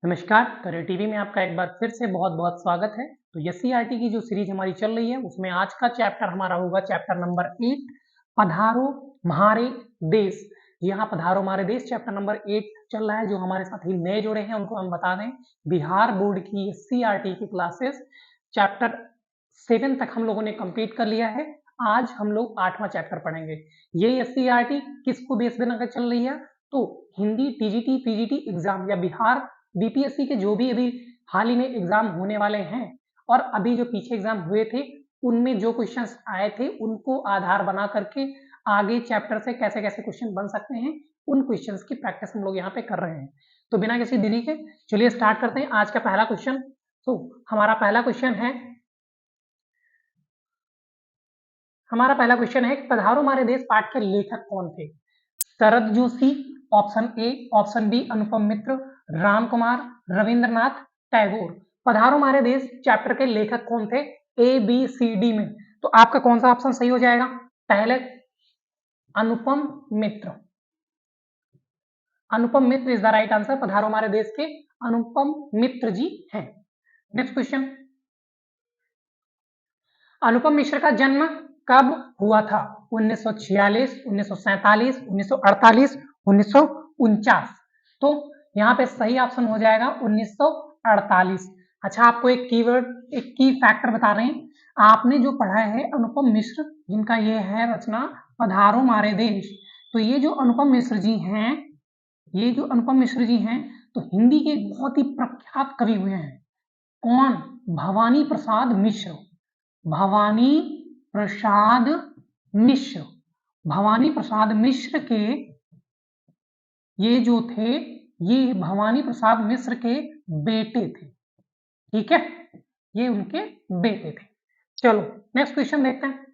नमस्कार, career TV में आपका एक बार फिर से बहुत-बहुत स्वागत है। तो एससीईआरटी की जो सीरीज हमारी चल रही है, उसमें आज का चैप्टर हमारा होगा चैप्टर नंबर 8 पधारो म्हारे देश। जी हाँ, पधारो म्हारे देश चैप्टर नंबर 8 चल रहा है। जो हमारे साथी नए जुड़े हैं, उनको हम बता दें, बिहार बोर्ड की एससीईआरटी की क्लासेस चैप्टर 7 तक हम लोगों ने कंप्लीट कर लिया है। आज हम लोग 8वां चैप्टर पढ़ेंगे। ये एससीईआरटी किसको बेस बनाकर चल रही है? तो हिंदी टीजीटी, पीजीटी एग्जाम या बिहार बीपीएससी के जो भी अभी हाल ही में एग्जाम होने वाले हैं और अभी जो पीछे एग्जाम हुए थे, उनमें जो क्वेश्चंस आए थे, उनको आधार बना करके आगे चैप्टर से कैसे-कैसे क्वेश्चन बन सकते हैं, उन क्वेश्चंस की प्रैक्टिस हम लोग यहाँ पे कर रहे हैं। तो बिना किसी देरी के चलिए स्टार्ट करते हैं आज का पहला क्वेश्चन। तो हमारा पहला क्वेश्चन है कि पधारो हमारे देश पाठ के लेखक कौन थे? Sharad Joshi, option A, option B Anupam Mitra, Ram Kumar, Rabindranath Tagore. पधारो हमारे देश चैप्टर के लेखक कौन थे? ए बी सी डी में। तो आपका कौन सा ऑप्शन सही हो जाएगा? पहले अनुपम मित्र। अनुपम मित्र इज द राइट आंसर। पधारो हमारे देश के अनुपम मित्र जी हैं। नेक्स्ट क्वेश्चन, अनुपम मिश्र का जन्म कब हुआ था? 1946, 1947, 1948, 1949। तो यहाँ पे सही ऑप्शन हो जाएगा 1948। अच्छा, आपको एक कीवर्ड, एक की फैक्टर बता रहे हैं। आपने जो पढ़ा है अनुपम मिश्र, जिनका ये है रचना पधारो मारे देश, तो ये जो अनुपम मिश्र जी हैं, तो हिंदी के बहुत ही प्रख्यात कवि हुए हैं। कौन? भवानी प्रसाद मिश्र। भवानी प्रसाद मिश्र। भवानी प्रसाद मिश्र के ये जो थे, ये भवानी प्रसाद मिश्र के बेटे थे। ठीक है, ये उनके बेटे थे। चलो नेक्स्ट क्वेश्चन देखते हैं।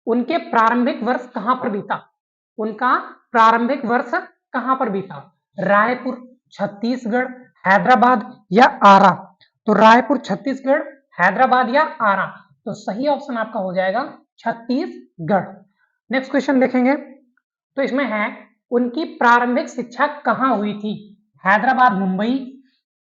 उनके प्रारंभिक वर्ष कहां पर बीता? उनका प्रारंभिक वर्ष कहां पर बीता? रायपुर, छत्तीसगढ़, हैदराबाद या आरा? तो रायपुर, छत्तीसगढ़, हैदराबाद या आरा? तो सही ऑप्शन आपका हो जाएगा छत्तीसगढ़। नेक्स्ट क्वेश्चन देखेंगे। तो इसमें है, उनकी प्रारंभिक शिक्षा कहां हुई थी? हैदराबाद, मुंबई,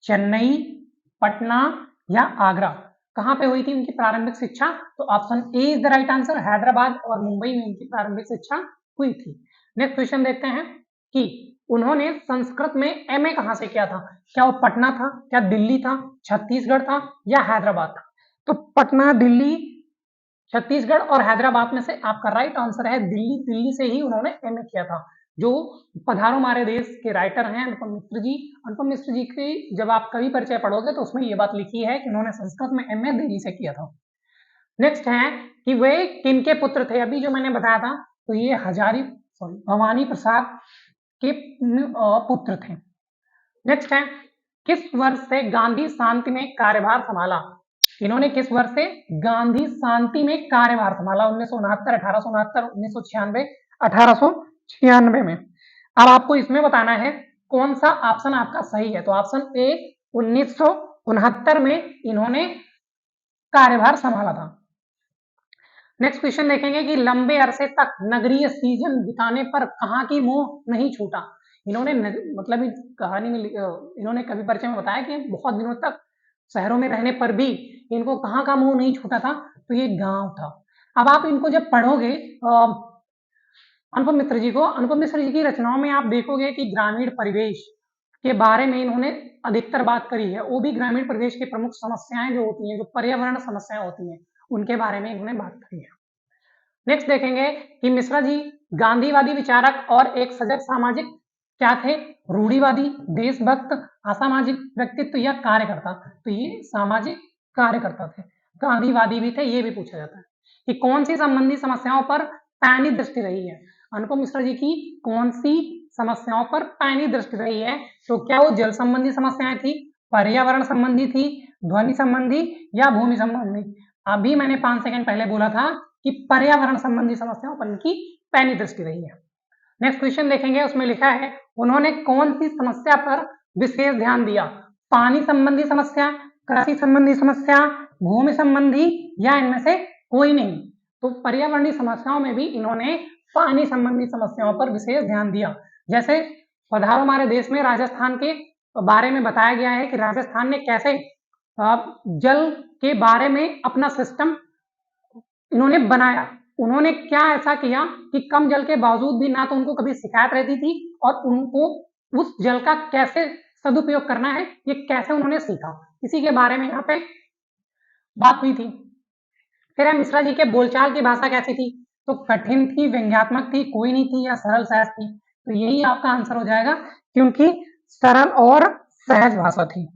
चेन्नई, पटना या आगरा? कहां पे हुई थी उनकी प्रारंभिक शिक्षा? तो option A is the right answer. Hyderabad और मुंबई में उनकी प्रारंभिक शिक्षा हुई थी। नेक्स्ट क्वेश्चन देखते हैं कि उन्होंने संस्कृत में एमए कहां से किया था? क्या वो पटना था, क्या दिल्ली था, छत्तीसगढ़ था या हैदराबाद था? तो पटना, दिल्ली, छत्तीसगढ़ और हैदराबाद में से आपका राइट आंसर है दिल्ली। दिल्ली से ही उन्होंने एमए किया था। जो पधारो हमारे देश के राइटर हैं अनुपम मिश्र जी, अनुपम मिश्र जी की जब आप कवि परिचय पढ़ोगे तो उसमें ये बात लिखी है कि उन्होंने संस्कृत में एमए दिल्ली से किया था। नेक्स्ट है कि वे किनके पुत्र थे? अभी जो मैंने बताया था, तो ये भवानी प्रसाद के पुत्र थे। नेक्स्ट है, किस वर्ष से गांधी शांति में कार्यभार संभाला? इन्होंने किस वर्ष से गांधी शांति में कार्यभार संभाला? 1969, 1869, 1996, 1896 में। अब आपको इसमें बताना है कौन सा ऑप्शन आपका सही है। तो ऑप्शन ए 1969 में इन्होंने कार्यभार संभाला था। नेक्स्ट क्वेश्चन देखेंगे कि लंबे अरसे तक नगरीय सीजन बिताने पर कहां की मोह नहीं छूटा? इन्होंने मतलब इस कहानी में इन्होंने कवि परिचय में बताया कि बहुत दिनों तक शहरों में रहने पर भी इनको कहां का मोह नहीं छूटा था? तो ये गांव था। अब आप इनको जब पढ़ोगे अनुपम मिश्र जी की रचनाओं में आप देखोगे कि ग्रामीण परिवेश के बारे में इन्होंने अधिकतर बात करी है। वो भी ग्रामीण परिवेश की प्रमुख समस्याएं जो होती हैं, जो पर्यावरण समस्याएं होती हैं, उनके बारे में इन्होंने बात करी है। नेक्स्ट देखेंगे कि मिश्रा जी गांधीवादी विचारक और एक सजग सामाजिक क्या थे? रूढ़िवादी, देशभक्त, असामाजिक व्यक्तित्व या कार्यकर्ता? तो ये सामाजिक कार्यकर्ता थे। गांधीवादी भी थे, ये भी पूछा जाता है कि कौन सी संबंधी समस्याओं पर पैनी दृष्टि रही है? अनुपम मिश्रा जी की कौन सी समस्याओं पर पैनी दृष्टि रही है? तो क्या वो जल संबंधी समस्याएं थी, पर्यावरण संबंधी थी, ध्वनि संबंधी या भूमि संबंधी? अभी मैंने 5 सेकंड पहले बोला था कि पर्यावरण संबंधी समस्याओं पर इनकी पैनी दृष्टि रही है। नेक्स्ट क्वेश्चन देखेंगे, उसमें लिखा है उन्होंने कौन सी समस्या पर विशेष ध्यान दिया? पानी संबंधी समस्या, कृषि संबंधी समस्या, भूमि संबंधी या इनमें से कोई नहीं? तो पर्यावरणीय समस्याओं में भी इन्होंने पानी संबंधी समस्याओं पर विशेष ध्यान दिया। जैसे पधारो हमारे देश में राजस्थान के बारे में बताया गया है कि राजस्थान ने कैसे जल के बारे में अपना सिस्टम इन्होंने बनाया। उन्होंने क्या ऐसा किया कि कम जल के बावजूद भी ना तो उनको कभी शिकायत रहती थी और उनको उस जल का कैसे सदुपयोग करना है ये कैसे उन्होंने सीखा, इसी के बारे में यहाँ पे बात हुई थी। फिर है मिश्रा जी के बोलचाल की भाषा कैसी थी, तो कठिन थी, व्यंग्यात्मक थी, कोई नहीं थी या सरल सहज थी, तो यही आपका आंसर हो जाएगा कि उनकी सरल और सहज भाषा थी।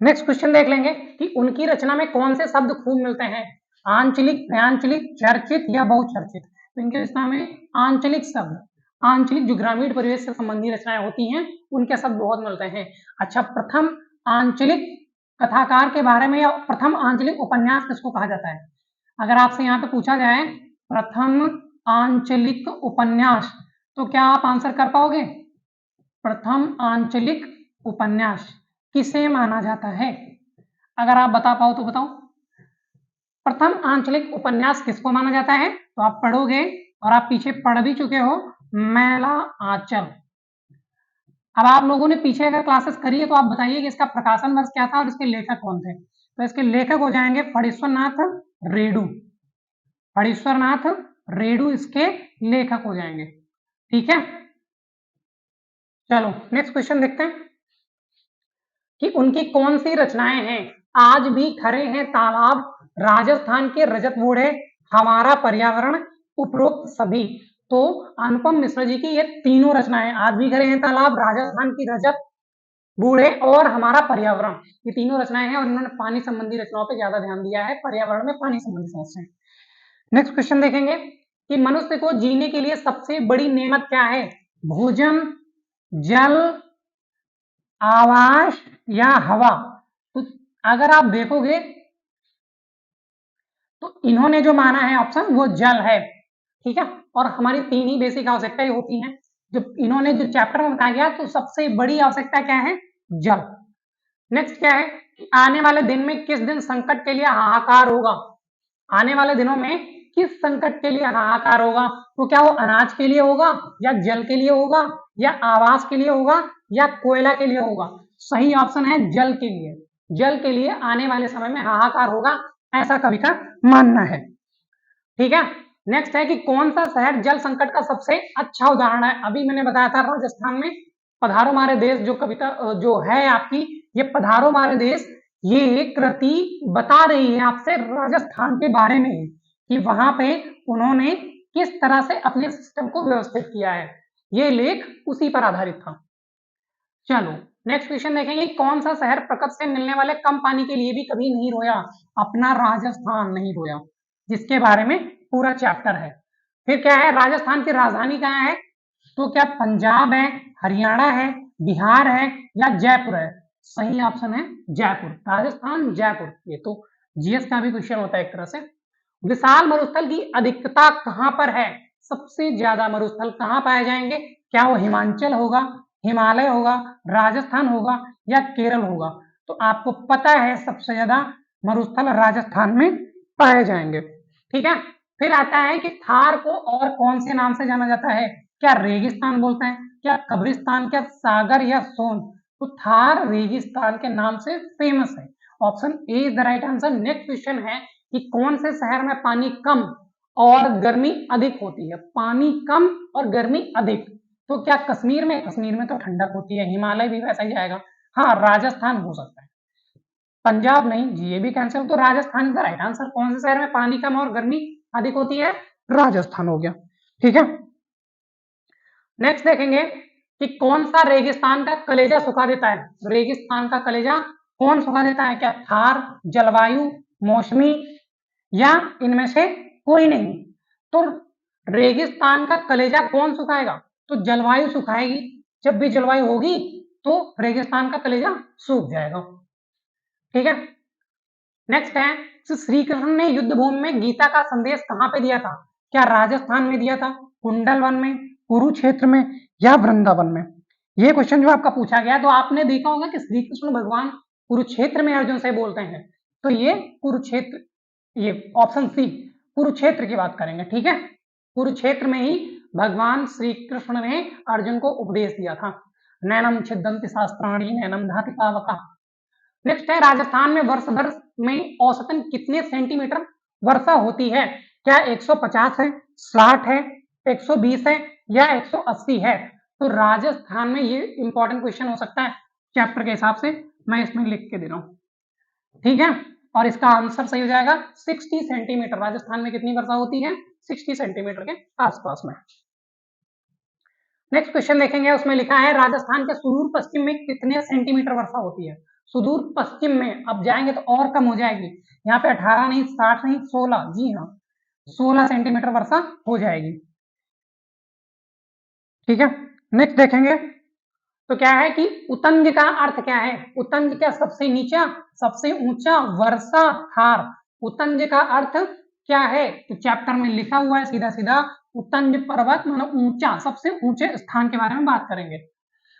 नेक्स्ट क्वेश्चन देख लेंगे कि उनकी रचना में कौन से शब्द खूब मिलते हैं, आंचलिक, व्यांचलिक, चर्चित या बहुचर्चित। तो इनकी रचना में आंचलिक शब्द, आंचलिक जो ग्रामीण परिवेश से संबंधी रचनाएं होती हैं उनके शब्द बहुत मिलते हैं। अच्छा, प्रथम आंचलिक कथाकार के बारे में या प्रथम आंचलिक उपन्यास किसको कहा जाता है, अगर आपसे यहाँ पे पूछा जाए प्रथम आंचलिक उपन्यास तो क्या आप आंसर कर पाओगे? प्रथम आंचलिक उपन्यास किसे माना जाता है, अगर आप बता पाओ तो बताओ। प्रथम आंचलिक उपन्यास किसको माना जाता है, तो आप पढ़ोगे और आप पीछे पढ़ भी चुके हो, मैला आंचल। अब आप लोगों ने पीछे अगर क्लासेस करी है तो आप बताइए कि इसका प्रकाशन वर्ष क्या था और इसके लेखक कौन थे। तो इसके लेखक हो जाएंगे फणीश्वरनाथ रेणु, फणीश्वरनाथ रेणु इसके लेखक हो जाएंगे। ठीक है, चलो नेक्स्ट क्वेश्चन देखते हैं कि उनकी कौन सी रचनाएं हैं, आज भी खरे हैं तालाब, राजस्थान के रजत बूढ़े, हमारा पर्यावरण, उपरोक्त सभी। तो अनुपम मिश्रा जी की ये तीनों रचनाएं, आज भी खरे हैं तालाब, राजस्थान की रजत बूढ़े और हमारा पर्यावरण, ये तीनों रचनाएं हैं और इन्होंने पानी संबंधी रचनाओं पर ज्यादा ध्यान दिया है, पर्यावरण में पानी संबंधी समस्याएं। नेक्स्ट क्वेश्चन देखेंगे कि मनुष्य को जीने के लिए सबसे बड़ी नेमत क्या है, भोजन, जल, आवास या हवा। तो अगर आप देखोगे तो इन्होंने जो माना है ऑप्शन वो जल है। ठीक है, और हमारी तीन ही बेसिक आवश्यकताएं होती हैं, जो इन्होंने जो चैप्टर में बताया गया तो सबसे बड़ी आवश्यकता क्या है, जल। नेक्स्ट क्या है कि आने वाले दिन में किस दिन संकट के लिए हाहाकार होगा, आने वाले दिनों में किस संकट के लिए हाहाकार होगा, तो क्या वो अनाज के लिए होगा या जल के लिए होगा या आवास के लिए होगा या कोयला के लिए होगा। सही ऑप्शन है जल के लिए, जल के लिए आने वाले समय में हाहाकार होगा, ऐसा कवि का मानना है। ठीक है, नेक्स्ट है कि कौन सा शहर जल संकट का सबसे अच्छा उदाहरण है, अभी मैंने बताया था राजस्थान में पधारो मारे देश जो कविता जो है आपकी, ये पधारो मारे देश, ये कृति बता रही है आपसे राजस्थान के बारे में कि वहां पे उन्होंने किस तरह से अपने सिस्टम को व्यवस्थित किया है, ये लेख उसी पर आधारित था। चलो नेक्स्ट क्वेश्चन देखेंगे, कौन सा शहर प्रकृति से मिलने वाले कम पानी के लिए भी कभी नहीं रोया, अपना राजस्थान नहीं रोया, जिसके बारे में पूरा चैप्टर है। फिर क्या है, राजस्थान की राजधानी कहाँ है, तो क्या पंजाब है, हरियाणा है, बिहार है या जयपुर है। सही ऑप्शन है जयपुर, राजस्थान जयपुर। ये तो जीएस का भी क्वेश्चन होता है एक तरह से। विशाल मरुस्थल की अधिकता कहां पर है, सबसे ज्यादा मरुस्थल कहां पाए जाएंगे, क्या वो हिमाचल होगा, हिमालय होगा, राजस्थान होगा या केरल होगा। तो आपको पता है सबसे ज्यादा मरुस्थल राजस्थान में पाए जाएंगे। ठीक है, फिर आता है कि थार को और कौन से नाम से जाना जाता है, क्या रेगिस्तान बोलते हैं, क्या कब्रिस्तान, क्या सागर या सोन। तो थार रेगिस्तान के नाम से फेमस है, option A is the right answer. Next question है कि कौन से शहर में पानी कम और गर्मी अधिक होती है, पानी कम और गर्मी अधिक। तो क्या कश्मीर में, कश्मीर में तो ठंडक होती है, हिमालय भी वैसा ही जाएगा, हाँ राजस्थान हो सकता है, पंजाब नहीं जी, ये भी कैंसिल। तो राजस्थान का राइट आंसर, कौन से शहर में पानी कम और गर्मी अधिक होती है, राजस्थान हो गया। ठीक है, नेक्स्ट देखेंगे कि कौन सा रेगिस्तान का कलेजा सुखा देता है, रेगिस्तान का कलेजा कौन सुखा देता है, क्या थार, जलवायु, मौसमी या इनमें से कोई नहीं। तो रेगिस्तान का कलेजा कौन सुखाएगा, तो जलवायु सुखाएगी, जब भी जलवायु होगी तो रेगिस्तान का कलेजा सूख जाएगा। ठीक है, नेक्स्ट है श्री कृष्ण ने युद्ध भूमि में गीता का संदेश कहां पे दिया था, क्या राजस्थान में दिया था, कुंडल वन में, कुरुक्षेत्र में या वृंदावन में। ये क्वेश्चन जो आपका पूछा गया तो आपने देखा होगा कि श्री कृष्ण भगवान कुरुक्षेत्र में अर्जुन से बोलते हैं, तो ये कुरुक्षेत्र, ये ऑप्शन सी कुरुक्षेत्र की बात करेंगे। ठीक है, कुरुक्षेत्र में ही भगवान श्री कृष्ण ने अर्जुन को उपदेश दिया था। नैनम छिदन्ति शास्त्राणि नैनम धाति पावका। नेक्स्ट है राजस्थान में वर्ष भर में औसतन कितने सेंटीमीटर वर्षा होती है? क्या 150 है, 60 है, 120 है या 180 है? तो राजस्थान में ये इंपॉर्टेंट क्वेश्चन हो सकता है चैप्टर के हिसाब से, मैं इसमें लिख के दे रहा हूं, ठीक है। और इसका आंसर सही हो जाएगा 60 सेंटीमीटर। राजस्थान में कितनी वर्षा होती है? 60 सेंटीमीटर के आसपास में। नेक्स्ट क्वेश्चन देखेंगे, उसमें लिखा है राजस्थान के सुदूर पश्चिम में कितने सेंटीमीटर वर्षा होती है? सुदूर पश्चिम में अब जाएंगे तो और कम हो जाएगी, यहाँ पे 18 नहीं, 60 नहीं, 16, जी हाँ 16 सेंटीमीटर वर्षा हो जाएगी, ठीक है। नेक्स्ट देखेंगे तो क्या है कि उतंज का अर्थ क्या है? उतंज क्या सबसे नीचा, सबसे ऊंचा, वर्षा, थार। उतंज का अर्थ क्या है? तो चैप्टर में लिखा हुआ है सीधा सीधा, उतंज पर्वत मतलब ऊंचा, सबसे ऊंचे स्थान के बारे में बात करेंगे।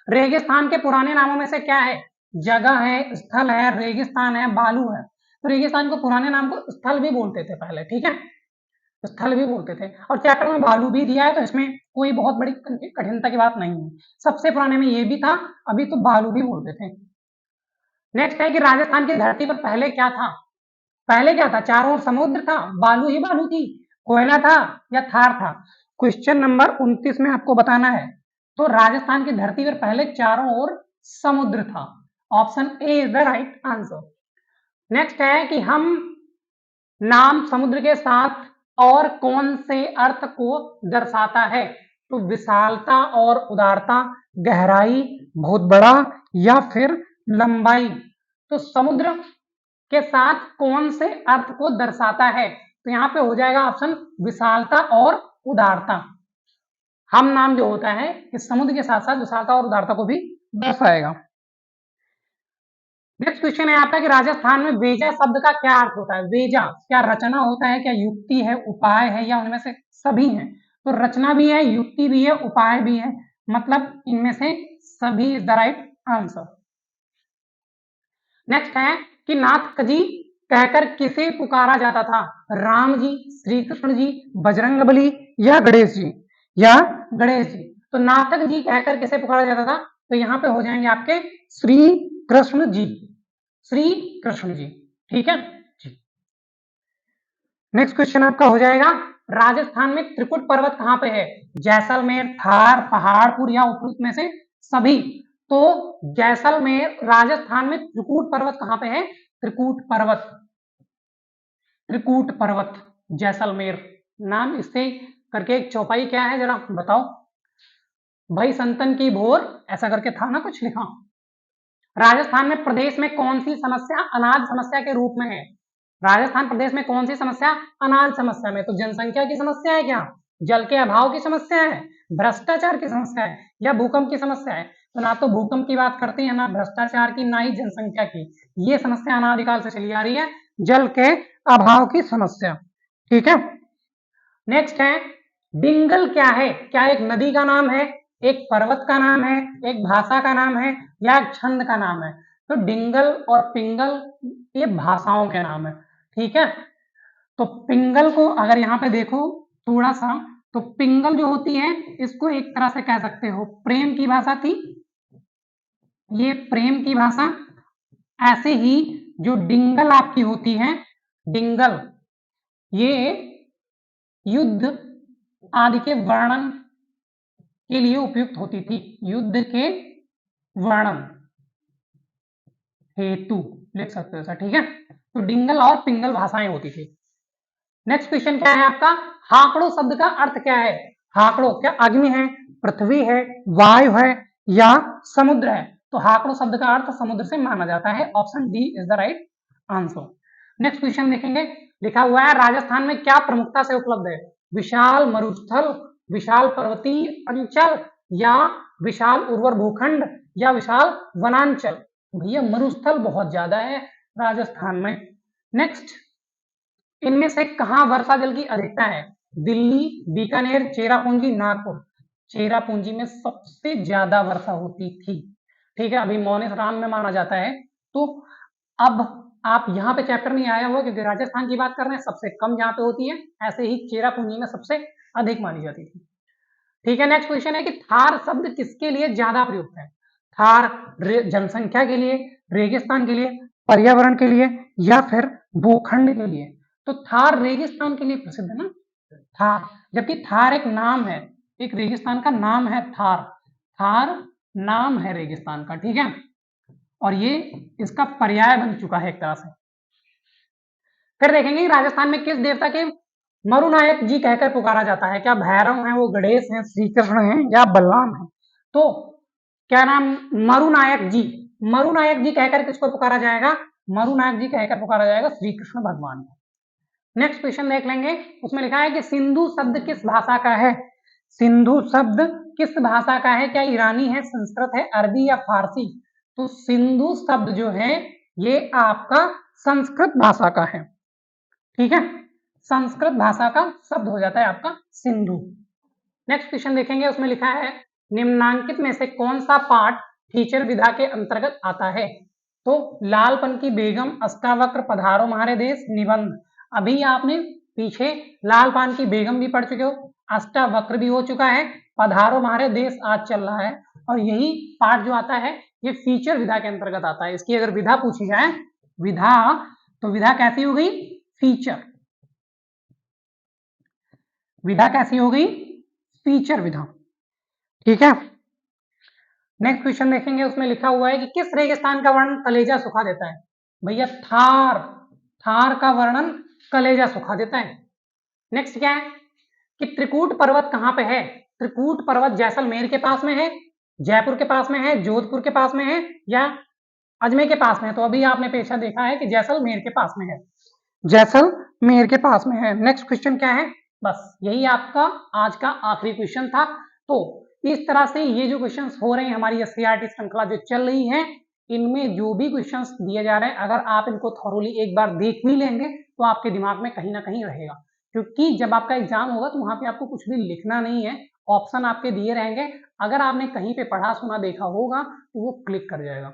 रेगिस्तान के पुराने नामों में से क्या है? जगह है, स्थल है, रेगिस्तान है, बालू है। तो रेगिस्तान को पुराने नाम को स्थल भी बोलते थे पहले, ठीक है, स्थल भी बोलते थे। और चैप्टर में बालू भी दिया है, तो इसमें कोई बहुत बड़ी कठिनता की बात नहीं है। सबसे पुराने में ये भी था, अभी तो बालू भी बोलते थे। नेक्स्ट है कि राजस्थान की धरती पर पहले क्या था? पहले क्या था? चारों ओर समुद्र था, बालू ही बालू थी, कोयला था या थार था? क्वेश्चन नंबर 29 में आपको बताना है। तो राजस्थान की धरती पर पहले चारों ओर समुद्र था। Option A is the right answer. Next है कि हम नाम समुद्र के साथ और कौन से अर्थ को दर्शाता है? तो विशालता और उदारता, गहराई, बहुत बड़ा या फिर लंबाई। तो समुद्र के साथ कौन से अर्थ को दर्शाता है? तो यहाँ पे हो जाएगा ऑप्शन विशालता और उदारता। हम नाम जो होता है इस समुद्र के साथ साथ विशालता और उदारता को भी दर्शाएगा। नेक्स्ट क्वेश्चन है आपका कि राजस्थान में वेजा शब्द का क्या अर्थ होता है? वेजा क्या रचना होता है, क्या युक्ति है, उपाय है या उनमें से सभी है? तो रचना भी है, युक्ति भी है, उपाय भी है, मतलब इनमें से सभी is the right answer. Next है कि नाथ जी कहकर किसे पुकारा जाता था? राम जी, श्री कृष्ण जी, बजरंगबली या गणेश जी? या गणेश जी। तो नाथक जी कहकर किसे पुकारा जाता था? तो यहाँ पे हो जाएंगे आपके श्री कृष्ण जी, श्री कृष्ण जी, ठीक है जी। नेक्स्ट क्वेश्चन आपका हो जाएगा राजस्थान में त्रिकुट पर्वत कहाँ पे है? जैसलमेर, थार, पहाड़पुर या उपरोक्त में से सभी? तो जैसलमेर, राजस्थान में त्रिकूट पर्वत कहाँ पे है? त्रिकूट पर्वत, त्रिकूट पर्वत जैसलमेर। नाम इससे करके एक चौपाई क्या है जरा बताओ भाई? संतन की भोर, ऐसा करके था ना कुछ लिखा। राजस्थान में प्रदेश में कौन सी समस्या अनाज समस्या के रूप में है? राजस्थान प्रदेश में कौन सी समस्या अनाज समस्या में? तो जनसंख्या की समस्या है क्या? जल के अभाव की समस्या है, भ्रष्टाचार की समस्या है या भूकंप की समस्या है? तो ना तो भूकंप की बात करते हैं, ना भ्रष्टाचार की, ना ही जनसंख्या की। ये समस्या अनादिकाल से चली आ रही है, जल के अभाव की समस्या, ठीक है। नेक्स्ट है डिंगल क्या है? क्या एक नदी का नाम है, एक पर्वत का नाम है, एक भाषा का नाम है या एक छंद का नाम है? तो डिंगल और पिंगल ये भाषाओं के नाम है, ठीक है। तो पिंगल को अगर यहाँ पे देखो थोड़ा सा, तो पिंगल जो होती है इसको एक तरह से कह सकते हो प्रेम की भाषा थी, ये प्रेम की भाषा। ऐसे ही जो डिंगल आपकी होती है, डिंगल ये युद्ध आदि के वर्णन के लिए उपयुक्त होती थी, युद्ध के वर्णन हेतु लिख सकते हो सर, ठीक है। तो डिंगल और पिंगल भाषाएं होती थी। नेक्स्ट क्वेश्चन क्या है आपका? हाकड़ो शब्द का अर्थ क्या है? हाकड़ो क्या अग्नि है, पृथ्वी है, वायु है या समुद्र है? तो हाकड़ो शब्द का अर्थ समुद्र से माना जाता है। Option D is the right answer. Next question देखेंगे, लिखा हुआ है राजस्थान में क्या प्रमुखता से उपलब्ध है? विशाल मरुस्थल, विशाल पर्वतीय अंचल या विशाल उर्वर भूखंड या विशाल वनांचल? भैया मरुस्थल बहुत ज्यादा है राजस्थान में। नेक्स्ट, इनमें से कहां वर्षा जल की अधिकता है? दिल्ली, बीकानेर, चेरापूंजी, नागपुर? चेरापूंजी में सबसे ज्यादा वर्षा होती थी, ठीक है, अभी मौनेस राम में माना जाता है। तो अब आप यहाँ पे चैप्टर नहीं आया हुआ क्योंकि राजस्थान की बात कर रहे हैं, सबसे कम यहाँ पे होती है, ऐसे ही चेरापूंजी में सबसे अधिक मानी जाती थी, ठीक है। नेक्स्ट क्वेश्चन है कि थार शब्द किसके लिए ज्यादा प्रयुक्त है? थार जनसंख्या के लिए, रेगिस्तान के लिए, पर्यावरण के लिए या फिर भूखंड के लिए? तो थार रेगिस्तान के लिए प्रसिद्ध है ना, थार, जबकि थार एक नाम है, एक रेगिस्तान का नाम है थार, थार नाम है रेगिस्तान का, ठीक है, और ये इसका पर्याय बन चुका है एक तरह से। फिर देखेंगे राजस्थान में किस देवता के मरुनायक जी कहकर पुकारा जाता है? क्या भैरव है, वो गणेश है, श्री कृष्ण है या बलराम है? तो क्या नाम, मरुनायक जी, मरुनायक जी कहकर किसको पुकारा जाएगा? मरुनायक जी कहकर पुकारा जाएगा श्री कृष्ण भगवान को। नेक्स्ट क्वेश्चन देख लेंगे, उसमें लिखा है कि सिंधु शब्द किस भाषा का है? सिंधु शब्द किस भाषा का है? क्या ईरानी है, संस्कृत है, अरबी या फारसी? तो सिंधु शब्द जो है ये आपका संस्कृत भाषा का है, ठीक है, संस्कृत भाषा का शब्द हो जाता है आपका सिंधु। नेक्स्ट क्वेश्चन देखेंगे, उसमें लिखा है निम्नांकित में से कौन सा पाठ फीचर विधा के अंतर्गत आता है? तो लालपन की बेगम, अष्टावक्र, पधारो म्हारे देश, निबंध। अभी आपने पीछे लालपान की बेगम भी पढ़ चुके हो, अष्टावक्र भी हो चुका है, पधारो म्हारे देश आज चल रहा है, और यही पाठ जो आता है ये फीचर विधा के अंतर्गत आता है। इसकी अगर विधा पूछी जाए, विधा, तो विधा कैसी हो गई? फीचर। विधा कैसी हो गई? फीचर विधा, ठीक है। नेक्स्ट क्वेश्चन देखेंगे, उसमें लिखा हुआ है कि किस रेगिस्तान का वर्णन कलेजा सुखा देता है? भैया थार, थार का वर्णन कलेजा सुखा देता है। नेक्स्ट क्या है कि त्रिकूट पर्वत कहां पे है? त्रिकूट पर्वत जैसलमेर के पास में है, जयपुर के पास में है, जोधपुर के पास में है या अजमेर के पास में है? तो अभी आपने पेशा देखा है कि जैसलमेर के पास में है, जैसलमेर के पास में है। नेक्स्ट क्वेश्चन क्या है? बस यही आपका आज का आखिरी क्वेश्चन था। तो इस तरह से ये जो क्वेश्चंस हो रहे हैं हमारी एससीईआरटी श्रृंखला जो चल रही है, इनमें जो भी क्वेश्चंस दिए जा रहे हैं अगर आप इनको थॉरोली एक बार देख भी लेंगे तो आपके दिमाग में कहीं ना कहीं रहेगा, क्योंकि जब आपका एग्जाम होगा तो वहां पे आपको कुछ भी लिखना नहीं है, ऑप्शन आपके दिए रहेंगे, अगर आपने कहीं पे पढ़ा सुना देखा होगा तो वो क्लिक कर जाएगा।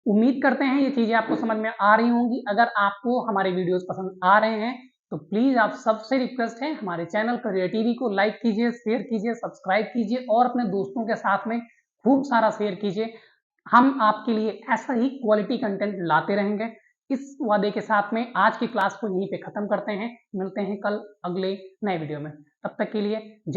उम्मीद करते हैं ये चीजें आपको समझ में आ रही होंगी। अगर आपको हमारे वीडियोस पसंद आ रहे हैं तो प्लीज आप सबसे रिक्वेस्ट है हमारे चैनल करियर टीवी को लाइक कीजिए, शेयर कीजिए, सब्सक्राइब कीजिए और अपने दोस्तों के साथ में खूब सारा शेयर कीजिए। हम आपके लिए ऐसा ही क्वालिटी कंटेंट लाते रहेंगे। इस वादे के साथ में आज की क्लास को यहीं पे खत्म करते हैं, मिलते हैं कल अगले नए वीडियो में, तब तक के लिए जय